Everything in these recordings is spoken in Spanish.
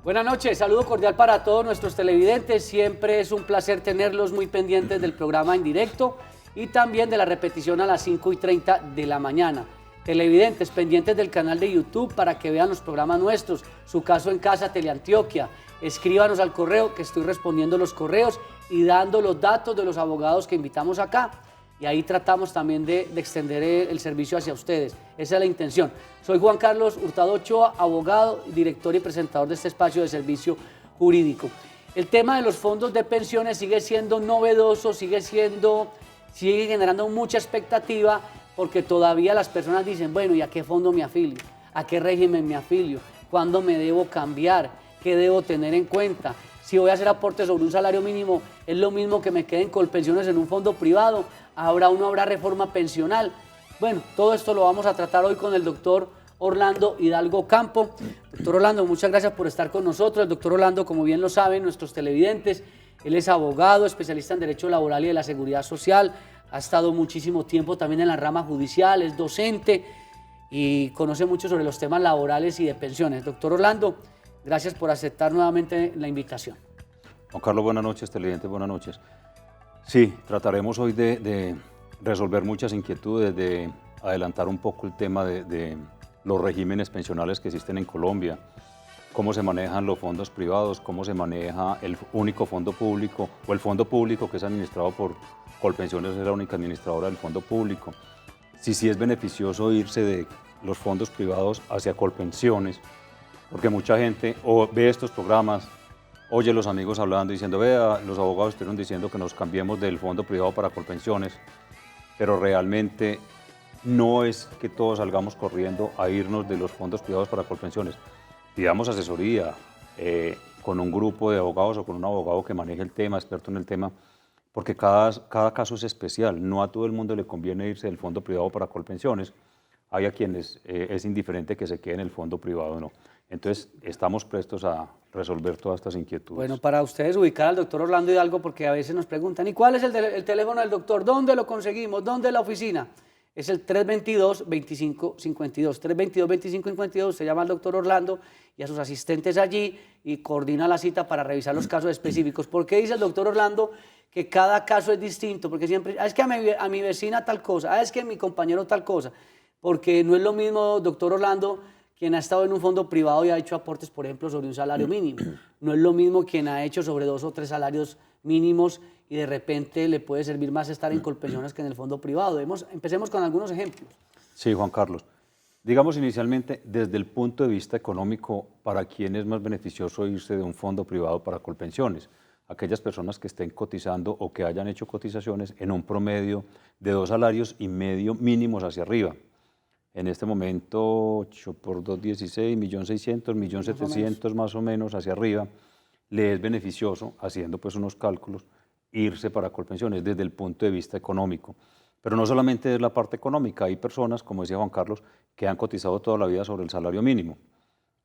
Buenas noches, saludo cordial para todos nuestros televidentes. Siempre es un placer tenerlos muy pendientes del programa en directo y también de la repetición a las 5:30 de la mañana. Televidentes pendientes del canal de YouTube para que vean los programas nuestros, Su Caso en Casa, Teleantioquia. Escríbanos al correo, que estoy respondiendo los correos y dando los datos de los abogados que invitamos acá. Y ahí tratamos también de extender el servicio hacia ustedes. Esa es la intención. Soy Juan Carlos Hurtado Ochoa, abogado, director y presentador de este espacio de servicio jurídico. El tema de los fondos de pensiones sigue siendo novedoso, sigue generando mucha expectativa, porque todavía las personas dicen, bueno, ¿y a qué fondo me afilio? ¿A qué régimen me afilio? ¿Cuándo me debo cambiar? ¿Qué debo tener en cuenta? Si voy a hacer aportes sobre un salario mínimo, ¿es lo mismo que me queden colpensiones en un fondo privado? ¿Habrá reforma pensional? Bueno, todo esto lo vamos a tratar hoy con el doctor Orlando Hidalgo Campo. Doctor Orlando, muchas gracias por estar con nosotros. El doctor Orlando, como bien lo saben nuestros televidentes, él es abogado, especialista en Derecho Laboral y de la Seguridad Social, ha estado muchísimo tiempo también en la rama judicial, es docente y conoce mucho sobre los temas laborales y de pensiones. Doctor Orlando, gracias por aceptar nuevamente la invitación. Juan Carlos, buenas noches, televidentes, buenas noches. Sí, trataremos hoy de resolver muchas inquietudes, de adelantar un poco el tema de los regímenes pensionales que existen en Colombia, cómo se manejan los fondos privados, cómo se maneja el único fondo público o el fondo público que es administrado por Colpensiones, es la única administradora del fondo público. Si es beneficioso irse de los fondos privados hacia Colpensiones, porque mucha gente ve estos programas, oye los amigos hablando diciendo, vea, los abogados estuvieron diciendo que nos cambiemos del fondo privado para Colpensiones, pero realmente no es que todos salgamos corriendo a irnos de los fondos privados para Colpensiones. Pidamos asesoría con un grupo de abogados o con un abogado que maneje el tema, experto en el tema, porque cada caso es especial. No a todo el mundo le conviene irse del fondo privado para Colpensiones. Hay a quienes es indiferente que se quede en el fondo privado o no. Entonces, estamos prestos a resolver todas estas inquietudes. Bueno, para ustedes ubicar al doctor Orlando Hidalgo, porque a veces nos preguntan, ¿y cuál es el teléfono del doctor? ¿Dónde lo conseguimos? ¿Dónde es la oficina? Es el 322-2552. 322-2552, se llama al doctor Orlando y a sus asistentes allí y coordina la cita para revisar los casos específicos. ¿Por qué dice el doctor Orlando que cada caso es distinto? Porque siempre, es que a mi vecina tal cosa, es que a mi compañero tal cosa. Porque no es lo mismo, doctor Orlando, quien ha estado en un fondo privado y ha hecho aportes, por ejemplo, sobre un salario mínimo. No es lo mismo quien ha hecho sobre 2 o 3 salarios mínimos y de repente le puede servir más estar en Colpensiones que en el fondo privado. Empecemos con algunos ejemplos. Sí, Juan Carlos. Digamos inicialmente, desde el punto de vista económico, ¿para quién es más beneficioso irse de un fondo privado para Colpensiones? Aquellas personas que estén cotizando o que hayan hecho cotizaciones en un promedio de 2 salarios y medio mínimos hacia arriba. En este momento, 8 por 2, 16, 1.600.000, 1.700.000 más o menos hacia arriba, le es beneficioso, haciendo pues unos cálculos, irse para Colpensiones desde el punto de vista económico. Pero no solamente es la parte económica, hay personas, como decía Juan Carlos, que han cotizado toda la vida sobre el salario mínimo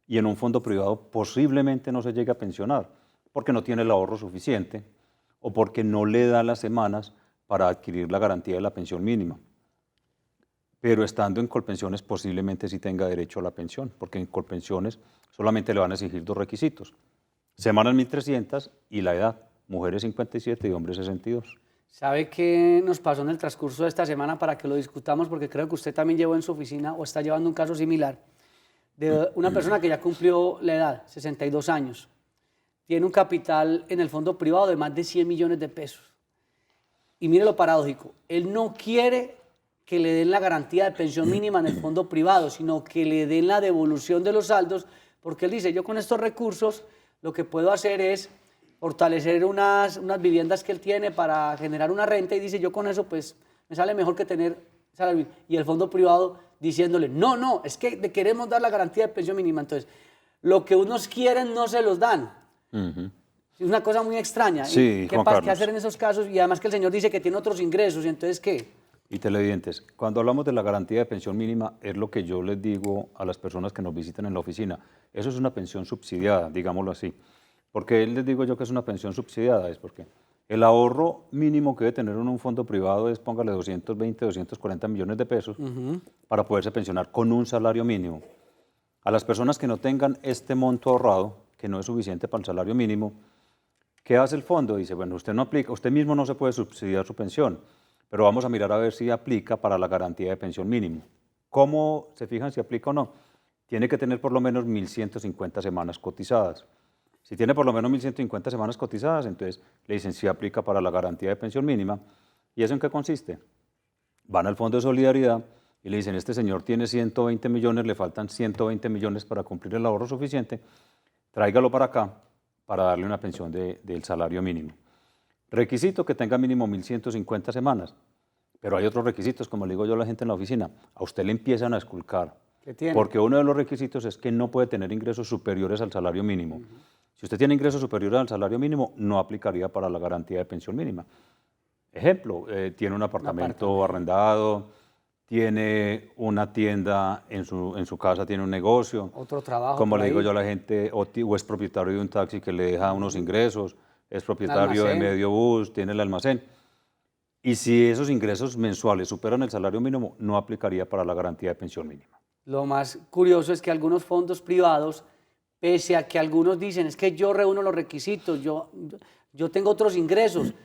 y en un fondo privado posiblemente no se llegue a pensionar porque no tiene el ahorro suficiente o porque no le da las semanas para adquirir la garantía de la pensión mínima. Pero estando en Colpensiones posiblemente sí tenga derecho a la pensión, porque en Colpensiones solamente le van a exigir 2 requisitos, semanas 1.300 y la edad, mujeres 57 y hombres 62. ¿Sabe qué nos pasó en el transcurso de esta semana para que lo discutamos? Porque creo que usted también llevó en su oficina o está llevando un caso similar de una persona que ya cumplió la edad, 62 años, tiene un capital en el fondo privado de más de 100 millones de pesos. Y mire lo paradójico, él no quiere que le den la garantía de pensión mínima en el fondo privado, sino que le den la devolución de los saldos, porque él dice, yo con estos recursos lo que puedo hacer es fortalecer unas viviendas que él tiene para generar una renta, y dice, yo con eso pues me sale mejor que tener salario. Y el fondo privado diciéndole, no, es que le queremos dar la garantía de pensión mínima. Entonces, lo que unos quieren no se los dan. Es una cosa muy extraña. Sí, ¿Qué hacer en esos casos? Y además que el señor dice que tiene otros ingresos, ¿y entonces qué? Y televidentes, cuando hablamos de la garantía de pensión mínima, es lo que yo les digo a las personas que nos visitan en la oficina. Eso es una pensión subsidiada, digámoslo así. ¿Por qué les digo yo que es una pensión subsidiada? Es porque el ahorro mínimo que debe tener en un fondo privado es, póngale, 220, 240 millones de pesos para poderse pensionar con un salario mínimo. A las personas que no tengan este monto ahorrado, que no es suficiente para el salario mínimo, ¿qué hace el fondo? Dice, bueno, usted no aplica, usted mismo no se puede subsidiar su pensión, pero vamos a mirar a ver si aplica para la garantía de pensión mínimo. ¿Cómo se fijan si aplica o no? Tiene que tener por lo menos 1.150 semanas cotizadas. Si tiene por lo menos 1.150 semanas cotizadas, entonces le dicen si aplica para la garantía de pensión mínima. ¿Y eso en qué consiste? Van al Fondo de Solidaridad y le dicen, este señor tiene 120 millones, le faltan 120 millones para cumplir el ahorro suficiente, tráigalo para acá para darle una pensión del salario mínimo. Requisito que tenga mínimo 1.150 semanas, pero hay otros requisitos, como le digo yo a la gente en la oficina, a usted le empiezan a esculcar, porque uno de los requisitos es que no puede tener ingresos superiores al salario mínimo. Si usted tiene ingresos superiores al salario mínimo, no aplicaría para la garantía de pensión mínima. Ejemplo, tiene un apartamento arrendado, tiene una tienda en su casa, tiene un negocio. Otro trabajo. Como le digo yo a la gente, o es propietario de un taxi que le deja unos ingresos, es propietario de medio bus, tiene el almacén. Y si esos ingresos mensuales superan el salario mínimo, no aplicaría para la garantía de pensión mínima. Lo más curioso es que algunos fondos privados, pese a que algunos dicen, es que yo reúno los requisitos, yo tengo otros ingresos,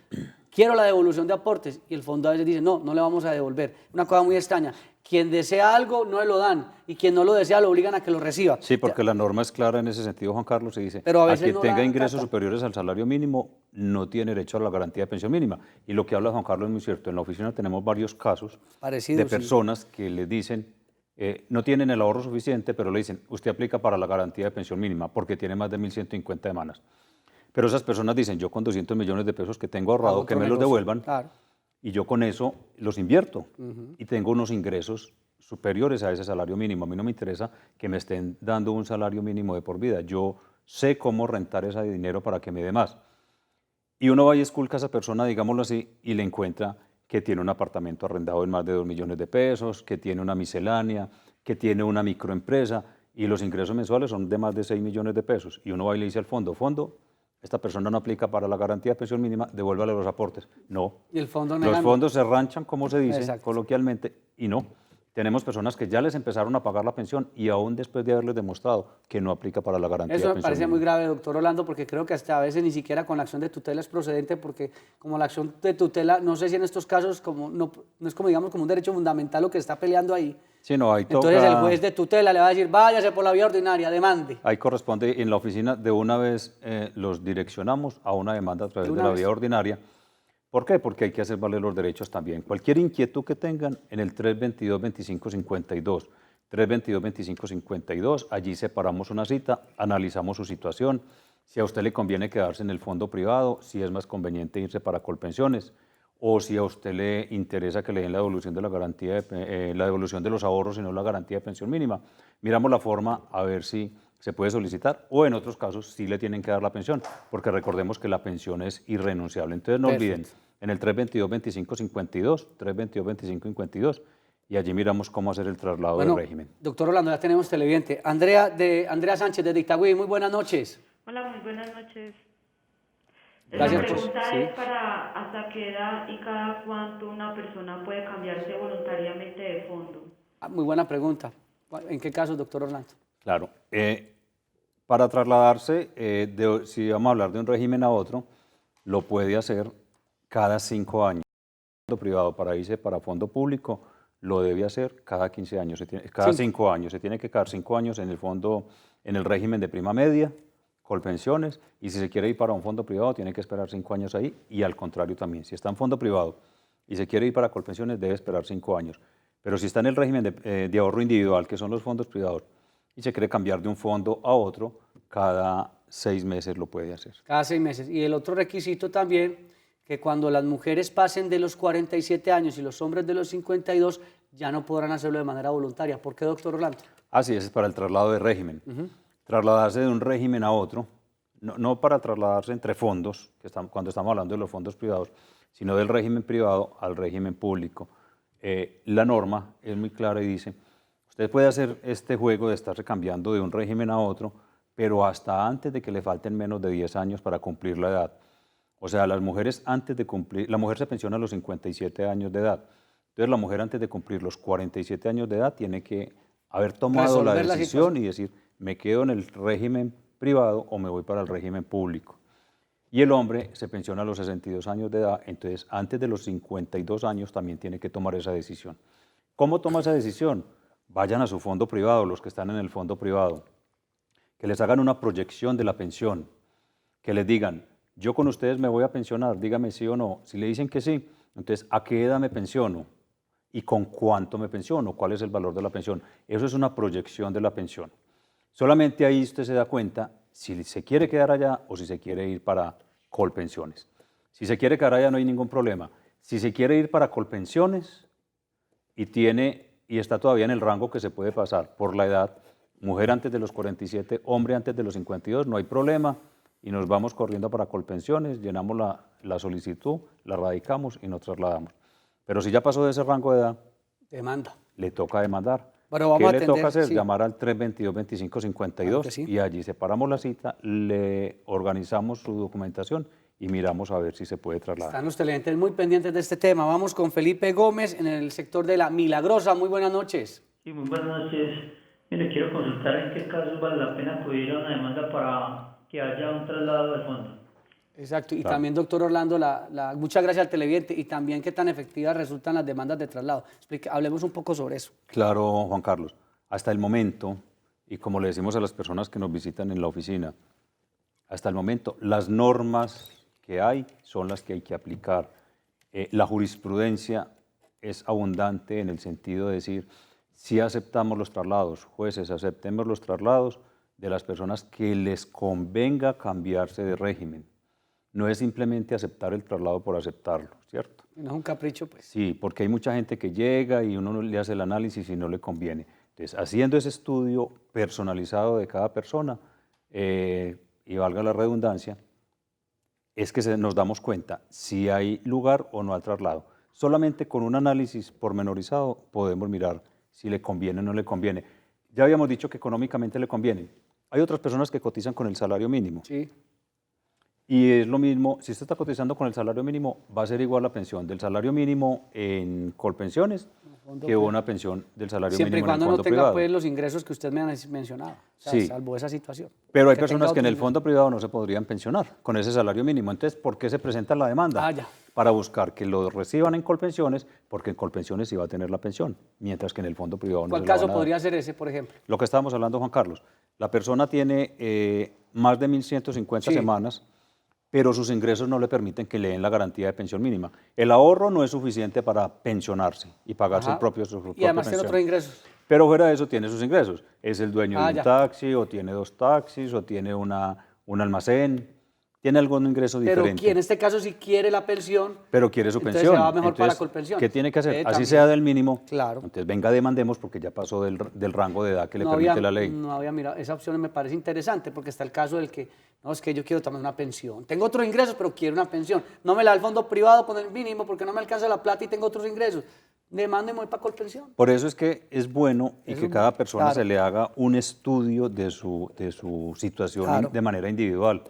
quiero la devolución de aportes, y el fondo a veces dice, no, no le vamos a devolver. Una cosa muy extraña, quien desea algo no le lo dan, y quien no lo desea lo obligan a que lo reciba. Sí, porque la norma es clara en ese sentido, Juan Carlos, se dice, pero a quien tenga ingresos superiores al salario mínimo no tiene derecho a la garantía de pensión mínima. Y lo que habla Juan Carlos es muy cierto, en la oficina tenemos varios casos de personas que le dicen, no tienen el ahorro suficiente, pero le dicen, usted aplica para la garantía de pensión mínima porque tiene más de 1.150 semanas. Pero esas personas dicen, yo con 200 millones de pesos que tengo ahorrado, que me los devuelvan, claro, y yo con eso los invierto y tengo unos ingresos superiores a ese salario mínimo. A mí no me interesa que me estén dando un salario mínimo de por vida. Yo sé cómo rentar ese dinero para que me dé más. Y uno va y esculca a esa persona, digámoslo así, y le encuentra que tiene un apartamento arrendado en más de 2 millones de pesos, que tiene una miscelánea, que tiene una microempresa, y los ingresos mensuales son de más de 6 millones de pesos. Y uno va y le dice al fondo, esta persona no aplica para la garantía de pensión mínima, devuélvale los aportes. No. ¿Y el fondo los fondos se ranchan, como se dice coloquialmente, y no. Tenemos personas que ya les empezaron a pagar la pensión y aún después de haberles demostrado que no aplica para la garantía de pensión. Eso me parece muy grave, doctor Orlando, porque creo que hasta a veces ni siquiera con la acción de tutela es procedente, porque como la acción de tutela, no sé si en estos casos no es como, digamos, como un derecho fundamental lo que está peleando ahí. Sí, no, ahí entonces el juez de tutela le va a decir, váyase por la vía ordinaria, demande. Ahí corresponde, en la oficina de una vez los direccionamos a una demanda a través de la vía ordinaria. ¿Por qué? Porque hay que hacer valer los derechos también. Cualquier inquietud que tengan en el 322-2552, 322-2552, allí separamos una cita, analizamos su situación, si a usted le conviene quedarse en el fondo privado, si es más conveniente irse para Colpensiones, o si a usted le interesa que le den la devolución de la garantía, la devolución de los ahorros y no la garantía de pensión mínima. Miramos la forma a ver si se puede solicitar, o en otros casos sí le tienen que dar la pensión, porque recordemos que la pensión es irrenunciable. Entonces no olviden, en el 322-2552, 322-2552, y allí miramos cómo hacer el traslado del régimen. Doctor Orlando, ya tenemos televidente. Andrea Sánchez de Itagüí, muy buenas noches. Hola, muy buenas noches. Gracias. La pregunta es para hasta qué edad y cada cuánto una persona puede cambiarse voluntariamente de fondo. Muy buena pregunta. ¿En qué caso, doctor Orlando? Claro. Para trasladarse, si vamos a hablar de un régimen a otro, lo puede hacer cada 5 años. Fondo privado para irse para fondo público lo debe hacer cada 15 años, cada 5 años. Se tiene que quedar 5 años en el fondo, en el régimen de prima media, Colpensiones, y si se quiere ir para un fondo privado tiene que esperar 5 años ahí, y al contrario también. Si está en fondo privado y se quiere ir para Colpensiones debe esperar 5 años. Pero si está en el régimen de ahorro individual, que son los fondos privados, y se quiere cambiar de un fondo a otro, cada 6 meses lo puede hacer. Cada 6 meses. Y el otro requisito también, que cuando las mujeres pasen de los 47 años y los hombres de los 52, ya no podrán hacerlo de manera voluntaria. ¿Por qué, doctor Orlando? Así es para el traslado de régimen. Trasladarse de un régimen a otro, no para trasladarse entre fondos, cuando estamos hablando de los fondos privados, sino del régimen privado al régimen público. La norma es muy clara y dice, usted puede hacer este juego de estarse cambiando de un régimen a otro, pero hasta antes de que le falten menos de 10 años para cumplir la edad. O sea, las mujeres antes de cumplir, la mujer se pensiona a los 57 años de edad. Entonces la mujer antes de cumplir los 47 años de edad tiene que haber tomado la decisión y decir, me quedo en el régimen privado o me voy para el régimen público. Y el hombre se pensiona a los 62 años de edad, entonces antes de los 52 años también tiene que tomar esa decisión. ¿Cómo toma esa decisión? Vayan a su fondo privado, los que están en el fondo privado, que les hagan una proyección de la pensión, que les digan, yo con ustedes me voy a pensionar, dígame sí o no. Si le dicen que sí, entonces, ¿a qué edad me pensiono? ¿Y con cuánto me pensiono? ¿Cuál es el valor de la pensión? Eso es una proyección de la pensión. Solamente ahí usted se da cuenta si se quiere quedar allá o si se quiere ir para Colpensiones. Si se quiere quedar allá no hay ningún problema. Si se quiere ir para Colpensiones y está todavía en el rango que se puede pasar por la edad, mujer antes de los 47, hombre antes de los 52, no hay problema y nos vamos corriendo para Colpensiones, llenamos la solicitud, la radicamos y nos trasladamos. Pero si ya pasó de ese rango de edad, demanda. Le toca demandar. Bueno, vamos ¿Qué a le atender? toca hacer? Sí. Llamar al 322-2552 Claro que sí. y allí separamos la cita, le organizamos su documentación y miramos a ver si se puede trasladar. Están los televidentes muy pendientes de este tema. Vamos con Felipe Gómez en el sector de La Milagrosa. Muy buenas noches. Sí, muy buenas noches. Mire, quiero consultar en qué casos vale la pena acudir a una demanda para que haya un traslado del fondo. Exacto. Y Claro. también, doctor Orlando, muchas gracias al televidente. Y también qué tan efectivas resultan las demandas de traslado. Hablemos un poco sobre eso. Claro, Juan Carlos. Hasta el momento, y como le decimos a las personas que nos visitan en la oficina, hasta el momento las normas que hay son las que hay que aplicar. La jurisprudencia es abundante en el sentido de decir, si aceptamos los traslados, jueces, aceptemos los traslados de las personas que les convenga cambiarse de régimen. No es simplemente aceptar el traslado por aceptarlo, ¿cierto? No es un capricho, pues. Sí, porque hay mucha gente que llega y uno le hace el análisis y no le conviene. Entonces, haciendo ese estudio personalizado de cada persona, y valga la redundancia, es que nos damos cuenta si hay lugar o no al traslado. Solamente con un análisis pormenorizado podemos mirar si le conviene o no le conviene. Ya habíamos dicho que económicamente le conviene. Hay otras personas que cotizan con el salario mínimo. Sí. Y es lo mismo, si usted está cotizando con el salario mínimo, va a ser igual la pensión del salario mínimo en Colpensiones que una pensión del salario Siempre y mínimo en el cuando no fondo tenga privado. pues, los ingresos que usted me ha mencionado. O sea, Sí. salvo esa situación. Pero hay Que personas tenga que en el otros fondo privado no se podrían pensionar con ese salario mínimo. Entonces, ¿por qué se presenta la demanda? Ah, ya. Para buscar que lo reciban en Colpensiones, porque en Colpensiones sí va a tener la pensión, mientras que en el fondo privado no ¿Cuál se la caso van a dar. podría ser ese, por ejemplo? Lo que estábamos hablando, Juan Carlos, la persona tiene más de 1.150 Sí. semanas, pero sus ingresos no le permiten que le den la garantía de pensión mínima. El ahorro no es suficiente para pensionarse y pagarse Ajá. su propia Y además tiene pensión. otros ingresos. Pero fuera de eso tiene sus ingresos. Es el dueño de un ya. taxi, o tiene 2 taxis, o tiene un almacén. Tiene algún ingreso Pero diferente. en este caso, si quiere la pensión, Pero quiere su entonces pensión. se va mejor para Entonces, Colpensiones. ¿qué tiene que hacer? Así También. sea del mínimo. Claro. Entonces venga, demandemos porque ya pasó del rango de edad que le no permite había, la ley. no había mirado. Esa opción me parece interesante porque está el caso del que, no, es que yo quiero tomar una pensión. Tengo otros ingresos, pero quiero una pensión. No me la da el fondo privado con el mínimo porque no me alcanza la plata y tengo otros ingresos. Demande y me voy para Colpensión. Por eso es que es bueno y Es que un- cada persona claro. se le haga un estudio de su situación Claro. de manera individual.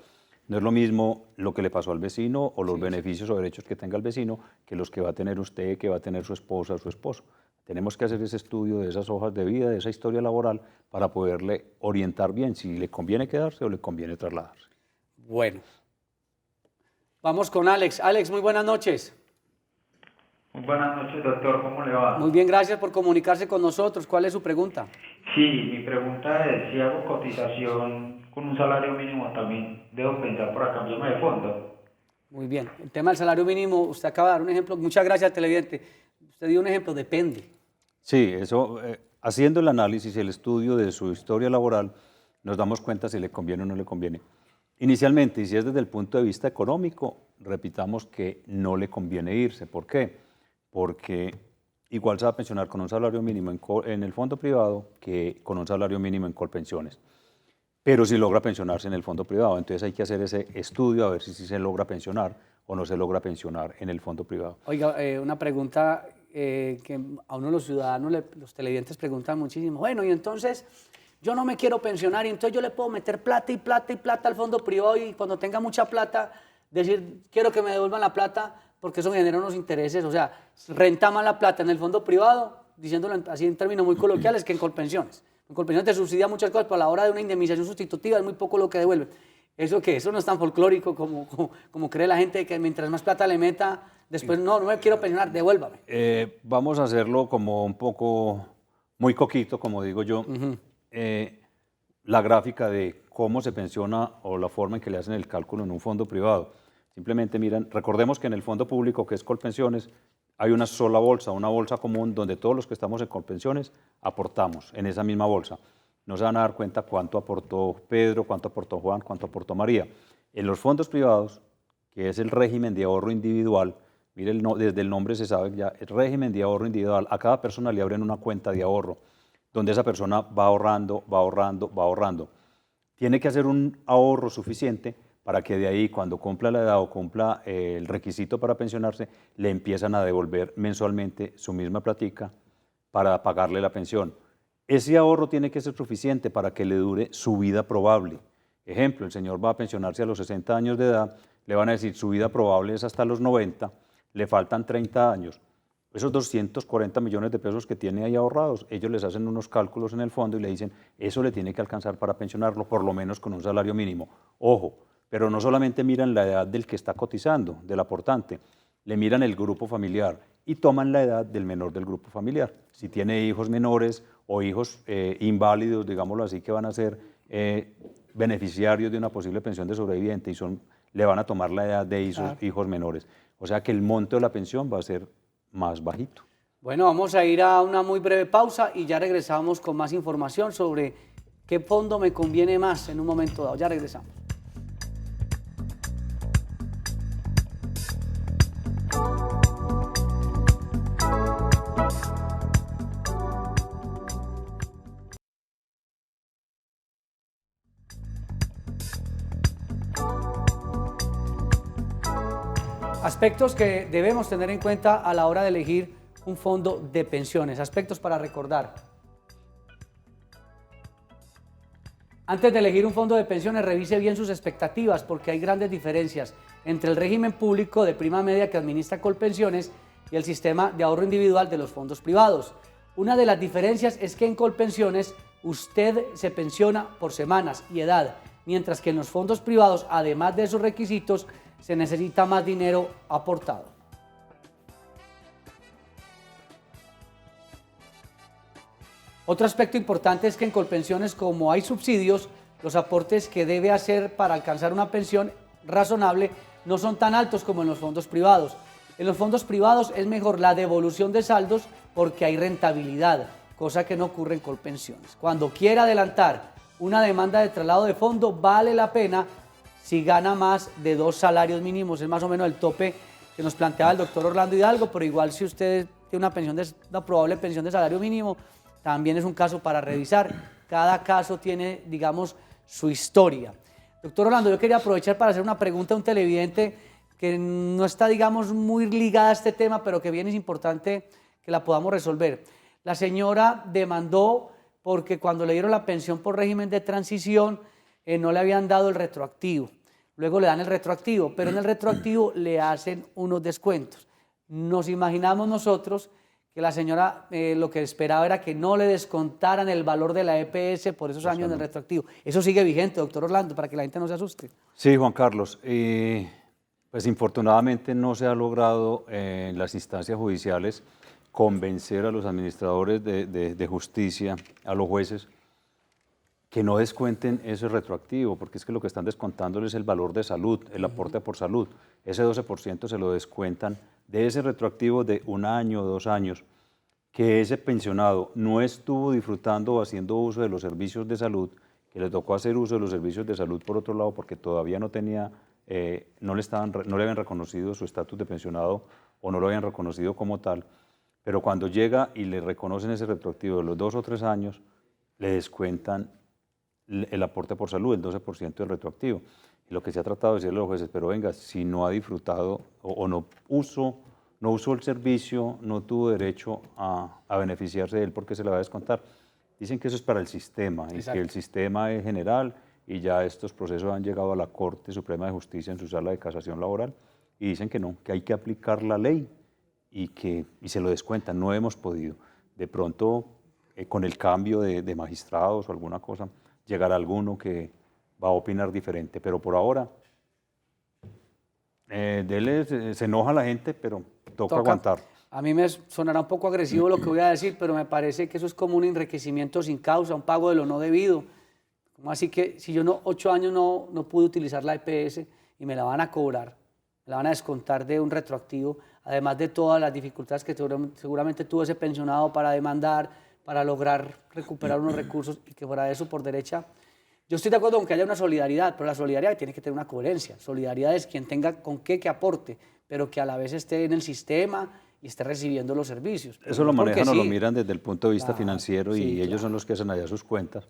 No es lo mismo lo que le pasó al vecino o los beneficios o derechos que tenga el vecino que los que va a tener usted, que va a tener su esposa o su esposo. Tenemos que hacer ese estudio de esas hojas de vida, de esa historia laboral, para poderle orientar bien si le conviene quedarse o le conviene trasladarse. Bueno. Vamos con Alex. Alex, muy buenas noches. Muy buenas noches, doctor. ¿Cómo le va? Muy bien, gracias por comunicarse con nosotros. ¿Cuál es su pregunta? Sí, mi pregunta es, si hago cotización con un salario mínimo, ¿también debo pensar para cambiarme de fondo? Muy bien. El tema del salario mínimo, usted acaba de dar un ejemplo. Muchas gracias, televidente. Usted dio un ejemplo, depende. Sí, eso, haciendo el análisis y el estudio de su historia laboral, nos damos cuenta si le conviene o no le conviene. Inicialmente, y si es desde el punto de vista económico, repitamos que no le conviene irse. ¿Por qué? Porque igual se va a pensionar con un salario mínimo en el fondo privado que con un salario mínimo en Colpensiones. Pero si logra pensionarse en el fondo privado, entonces hay que hacer ese estudio a ver si se logra pensionar o no se logra pensionar en el fondo privado. Oiga, una pregunta que a uno de los ciudadanos, los televidentes preguntan muchísimo. Bueno, y entonces yo no me quiero pensionar y entonces yo le puedo meter plata y plata y plata al fondo privado y cuando tenga mucha plata decir quiero que me devuelvan la plata porque eso me genera unos intereses. O sea, renta más la plata en el fondo privado, diciéndolo así en términos muy coloquiales, que en Colpensiones. En Colpensiones te subsidia muchas cosas, pero a la hora de una indemnización sustitutiva es muy poco lo que devuelve. ¿Eso qué? Eso no es tan folclórico como cree la gente, que mientras más plata le meta, después no me quiero pensionar, devuélvame. Vamos a hacerlo como un poco, muy coquito, como digo yo. La gráfica de cómo se pensiona o la forma en que le hacen el cálculo en un fondo privado. Simplemente miran, recordemos que en el fondo público, que es Colpensiones, hay una sola bolsa, una bolsa común donde todos los que estamos en Colpensiones aportamos en esa misma bolsa. No se van a dar cuenta cuánto aportó Pedro, cuánto aportó Juan, cuánto aportó María. En los fondos privados, que es el régimen de ahorro individual, mire, desde el nombre se sabe ya, el régimen de ahorro individual, a cada persona le abren una cuenta de ahorro, donde esa persona va ahorrando, va ahorrando, va ahorrando. Tiene que hacer un ahorro suficiente para que de ahí, cuando cumpla la edad o cumpla el requisito para pensionarse, le empiezan a devolver mensualmente su misma platica para pagarle la pensión. Ese ahorro tiene que ser suficiente para que le dure su vida probable. Ejemplo, el señor va a pensionarse a los 60 años de edad, le van a decir su vida probable es hasta los 90, le faltan 30 años. Esos 240 millones de pesos que tiene ahí ahorrados, ellos les hacen unos cálculos en el fondo y le dicen, eso le tiene que alcanzar para pensionarlo, por lo menos con un salario mínimo. Ojo, pero no solamente miran la edad del que está cotizando, del aportante, le miran el grupo familiar y toman la edad del menor del grupo familiar. Si tiene hijos menores o hijos inválidos, digámoslo así, que van a ser beneficiarios de una posible pensión de sobreviviente y le van a tomar la edad de hijos menores. O sea que el monto de la pensión va a ser más bajito. Bueno, vamos a ir a una muy breve pausa y ya regresamos con más información sobre qué fondo me conviene más en un momento dado. Ya regresamos. Aspectos que debemos tener en cuenta a la hora de elegir un fondo de pensiones. Aspectos para recordar. Antes de elegir un fondo de pensiones, revise bien sus expectativas porque hay grandes diferencias entre el régimen público de prima media que administra Colpensiones y el sistema de ahorro individual de los fondos privados. Una de las diferencias es que en Colpensiones usted se pensiona por semanas y edad, mientras que en los fondos privados, además de esos requisitos, se necesita más dinero aportado. Otro aspecto importante es que en Colpensiones, como hay subsidios, los aportes que debe hacer para alcanzar una pensión razonable no son tan altos como en los fondos privados. En los fondos privados es mejor la devolución de saldos porque hay rentabilidad, cosa que no ocurre en Colpensiones. Cuando quiera adelantar una demanda de traslado de fondo, vale la pena si gana más de 2 salarios mínimos, es más o menos el tope que nos planteaba el doctor Orlando Hidalgo, pero igual si usted tiene una probable pensión de salario mínimo, también es un caso para revisar. Cada caso tiene, digamos, su historia. Doctor Orlando, yo quería aprovechar para hacer una pregunta a un televidente que no está, digamos, muy ligada a este tema, pero que bien es importante que la podamos resolver. La señora demandó porque cuando le dieron la pensión por régimen de transición, no le habían dado el retroactivo. Luego le dan el retroactivo, pero en el retroactivo le hacen unos descuentos. Nos imaginamos nosotros que la señora lo que esperaba era que no le descontaran el valor de la EPS por esos años del retroactivo. Eso sigue vigente, doctor Orlando, para que la gente no se asuste. Sí, Juan Carlos. Pues infortunadamente no se ha logrado en las instancias judiciales convencer a los administradores de justicia, a los jueces, que no descuenten ese retroactivo, porque es que lo que están descontándoles es el valor de salud, el aporte por salud. Ese 12% se lo descuentan de ese retroactivo de 1 año o 2 años, que ese pensionado no estuvo disfrutando o haciendo uso de los servicios de salud, que le tocó hacer uso de los servicios de salud por otro lado, porque todavía no tenía, no le habían reconocido su estatus de pensionado o no lo habían reconocido como tal, pero cuando llega y le reconocen ese retroactivo de los 2 o 3 años, le descuentan el aporte por salud, el 12% del retroactivo. Y lo que se ha tratado de decirle a los jueces, pero venga, si no ha disfrutado o no usó el servicio, no tuvo derecho a beneficiarse de él porque se le va a descontar. Dicen que eso es para el sistema. Exacto. Y que el sistema es general y ya estos procesos han llegado a la Corte Suprema de Justicia en su sala de casación laboral y dicen que no, que hay que aplicar la ley y se lo descuentan. No hemos podido. De pronto con el cambio de magistrados o alguna cosa, llegará alguno que va a opinar diferente, pero por ahora se enoja la gente, pero toca aguantar. A mí me sonará un poco agresivo lo que voy a decir, pero me parece que eso es como un enriquecimiento sin causa, un pago de lo no debido. ¿Cómo así que si yo 8 años no pude utilizar la EPS y me la van a cobrar, me la van a descontar de un retroactivo, además de todas las dificultades que seguramente tuvo ese pensionado para demandar, para lograr recuperar unos recursos y que fuera de eso por derecha? Yo estoy de acuerdo con que haya una solidaridad, pero la solidaridad tiene que tener una coherencia. Solidaridad es quien tenga con qué que aporte, pero que a la vez esté en el sistema y esté recibiendo los servicios. Eso lo manejan o lo miran desde el punto de vista financiero, y sí, ellos son los que hacen allá sus cuentas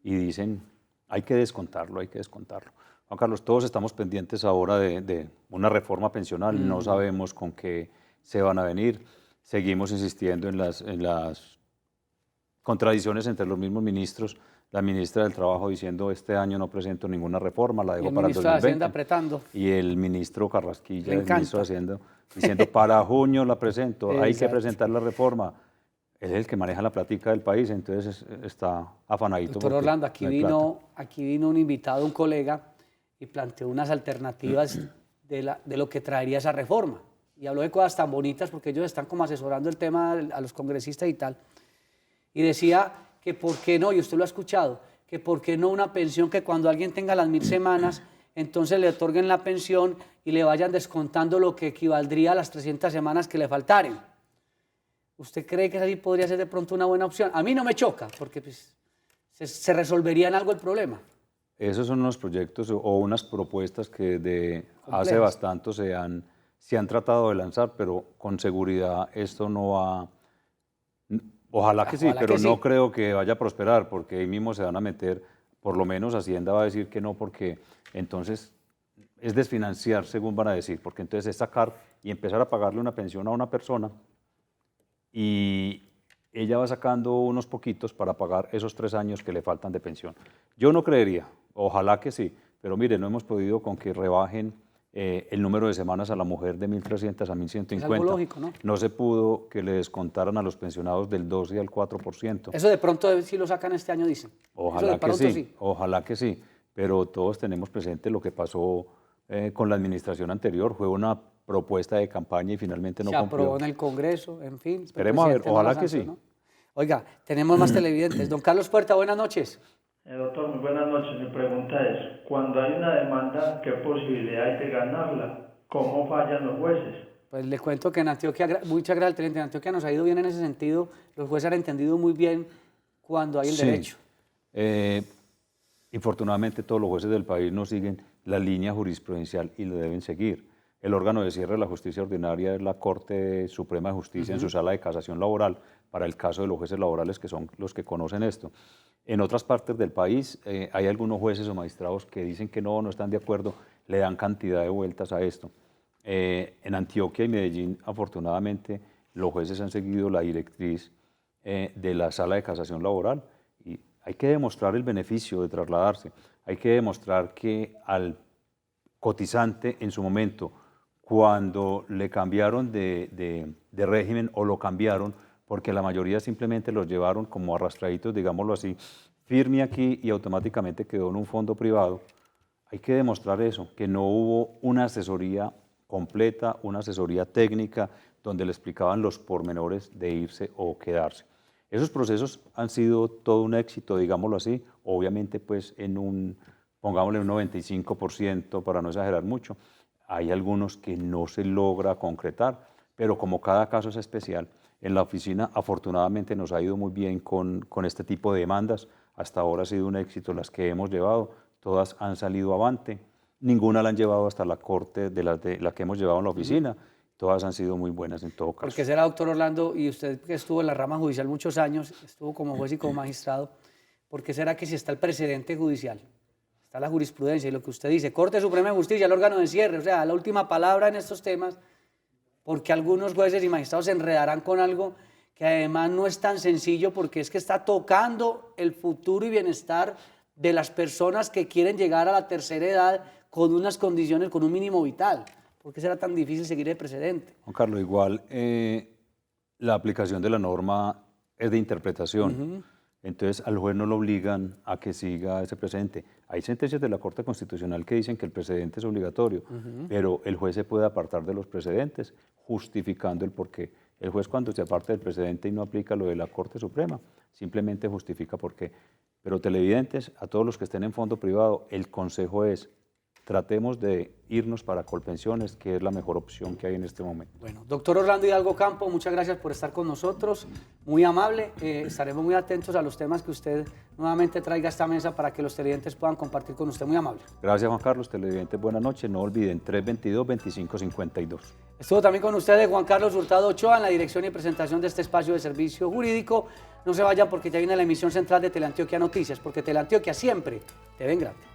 y dicen, hay que descontarlo, hay que descontarlo. Juan Carlos, todos estamos pendientes ahora de una reforma pensional, no sabemos con qué se van a venir, seguimos insistiendo en las contradicciones entre los mismos ministros, la ministra del Trabajo diciendo este año no presento ninguna reforma, la dejo para el 2020. El ministro de Hacienda apretando. Y el ministro Carrasquilla, el ministro de Hacienda, diciendo para junio la presento, hay que presentar la reforma. Él es el que maneja la plática del país, entonces está afanadito. Doctor Orlando, aquí vino un invitado, un colega, y planteó unas alternativas de lo que traería esa reforma. Y habló de cosas tan bonitas porque ellos están como asesorando el tema a los congresistas y tal. Y decía que por qué no, y usted lo ha escuchado, que por qué no una pensión que cuando alguien tenga las 1000 semanas, entonces le otorguen la pensión y le vayan descontando lo que equivaldría a las 300 semanas que le faltaren. ¿Usted cree que así podría ser de pronto una buena opción? A mí no me choca, porque pues, se resolvería en algo el problema. Esos son unos proyectos o unas propuestas que hace bastante se han tratado de lanzar, pero con seguridad esto no va. Ojalá que sí, pero no creo que vaya a prosperar, porque ahí mismo se van a meter, por lo menos Hacienda va a decir que no, porque entonces es desfinanciar, según van a decir, porque entonces es sacar y empezar a pagarle una pensión a una persona y ella va sacando unos poquitos para pagar esos 3 años que le faltan de pensión. Yo no creería, ojalá que sí, pero mire, no hemos podido con que rebajen el número de semanas a la mujer de 1.300 a 1.150. Es algo lógico, ¿no? No se pudo que le descontaran a los pensionados del 12 al 4%. Eso de pronto sí lo sacan este año, dicen. Ojalá que sí, ojalá que sí, pero todos tenemos presente lo que pasó con la administración anterior. Fue una propuesta de campaña y finalmente no cumplió. Se aprobó en el Congreso, en fin. Esperemos a ver, ojalá que sí. Oiga, tenemos más televidentes. Don Carlos Puerta, buenas noches. Doctor, muy buenas noches. Mi pregunta es, cuando hay una demanda, ¿qué posibilidad hay de ganarla? ¿Cómo fallan los jueces? Pues le cuento que en Antioquia, muchas gracias al teniente, en Antioquia nos ha ido bien en ese sentido. Los jueces han entendido muy bien cuando hay el derecho. Infortunadamente todos los jueces del país no siguen la línea jurisprudencial y lo deben seguir. El órgano de cierre de la justicia ordinaria es la Corte Suprema de Justicia en su sala de casación laboral para el caso de los jueces laborales, que son los que conocen esto. En otras partes del país hay algunos jueces o magistrados que dicen que no están de acuerdo, le dan cantidad de vueltas a esto. En Antioquia y Medellín, afortunadamente, los jueces han seguido la directriz de la sala de casación laboral y hay que demostrar el beneficio de trasladarse. Hay que demostrar que al cotizante en su momento, cuando le cambiaron de régimen o lo cambiaron, porque la mayoría simplemente los llevaron como arrastraditos, digámoslo así, firme aquí y automáticamente quedó en un fondo privado. Hay que demostrar eso, que no hubo una asesoría completa, una asesoría técnica donde le explicaban los pormenores de irse o quedarse. Esos procesos han sido todo un éxito, digámoslo así, obviamente pues pongámosle un 95% para no exagerar mucho. Hay algunos que no se logra concretar, pero como cada caso es especial, en la oficina afortunadamente nos ha ido muy bien con este tipo de demandas. Hasta ahora ha sido un éxito las que hemos llevado, todas han salido avante. Ninguna la han llevado hasta la corte de la que hemos llevado en la oficina. Todas han sido muy buenas en todo caso. Porque será, doctor Orlando, y usted que estuvo en la rama judicial muchos años, estuvo como juez y como magistrado, ¿por qué será que si está el precedente judicial, está la jurisprudencia y lo que usted dice, Corte Suprema de Justicia, el órgano de cierre, o sea, la última palabra en estos temas, porque algunos jueces y magistrados se enredarán con algo que además no es tan sencillo porque es que está tocando el futuro y bienestar de las personas que quieren llegar a la tercera edad con unas condiciones, con un mínimo vital? ¿Por qué será tan difícil seguir el precedente? Juan Carlos, igual la aplicación de la norma es de interpretación. Entonces al juez no lo obligan a que siga ese precedente. Hay sentencias de la Corte Constitucional que dicen que el precedente es obligatorio, pero el juez se puede apartar de los precedentes justificando el porqué. El juez cuando se aparta del precedente y no aplica lo de la Corte Suprema, simplemente justifica por qué. Pero televidentes, a todos los que estén en fondo privado, el consejo es: tratemos de irnos para Colpensiones, que es la mejor opción que hay en este momento. Bueno, doctor Orlando Hidalgo Campo, muchas gracias por estar con nosotros, muy amable. Estaremos muy atentos a los temas que usted nuevamente traiga a esta mesa para que los televidentes puedan compartir con usted, muy amable. Gracias, Juan Carlos. Televidentes, buenas noches. No olviden, 322-2552. Estuvo también con ustedes Juan Carlos Hurtado Ochoa en la dirección y presentación de este espacio de servicio jurídico. No se vayan porque ya viene la emisión central de Teleantioquia Noticias, porque Teleantioquia siempre te ven grande.